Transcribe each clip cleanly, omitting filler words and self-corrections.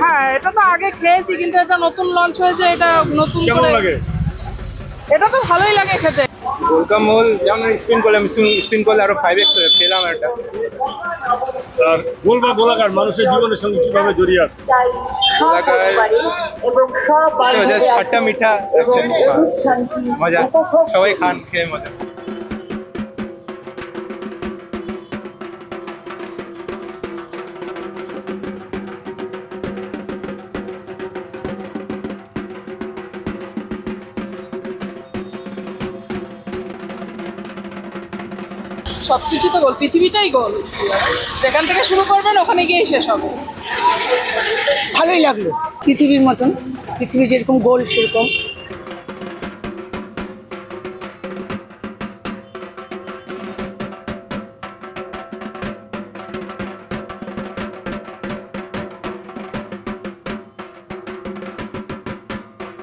হ্যাঁ, এটা তো আগে খেয়েছি, কিন্তু এটা নতুন লঞ্চ হয়েছে, এটা নতুন কেমন করে। লাগে? এটা তো ভালোই লাগে খেতে। গোলকামল যেমন স্পিন করলাম, স্পিন করলে আরো 5x পেলাম একটা। আর গোল বা গোলাকার মানুষের জীবনের সঙ্গে কিভাবে জড়িয়ে আছে? গোলাকার জাস্ট খাট্টা মিঠা লাগছে, মজা, সবাই খান, খেয়ে মজা। সবকিছু তো গোল, পৃথিবীটাই গোল। যেখান থেকে শুরু করবেন ওখানে গিয়েই শেষ হবে। ভালোই লাগলো, পৃথিবীর মতন, পৃথিবী যেরকম গোল সেরকম।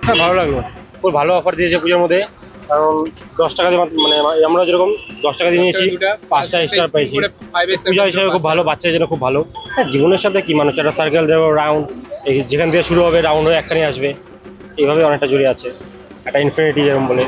হ্যাঁ, ভালো লাগলো। খুব ভালো অফার দিয়েছে পুজোর মধ্যে। কারণ 10 টাকা দিয়ে মানে আমরা যেরকম 10 টাকা দিয়ে নিয়েছি, 5টা স্টার পাইছি। পূজা হিসেবে খুব ভালো, বাচ্চাদের জন্য খুব ভালো। হ্যাঁ, জীবনের সাথে কি মানুষ একটা সার্কেল দেবো, রাউন্ড যেখান থেকে শুরু হবে রাউন্ড হয়ে একখানে আসবে, এইভাবে অনেকটা জড়িয়ে আছে একটা ইনফিনিটি যেরকম বলে।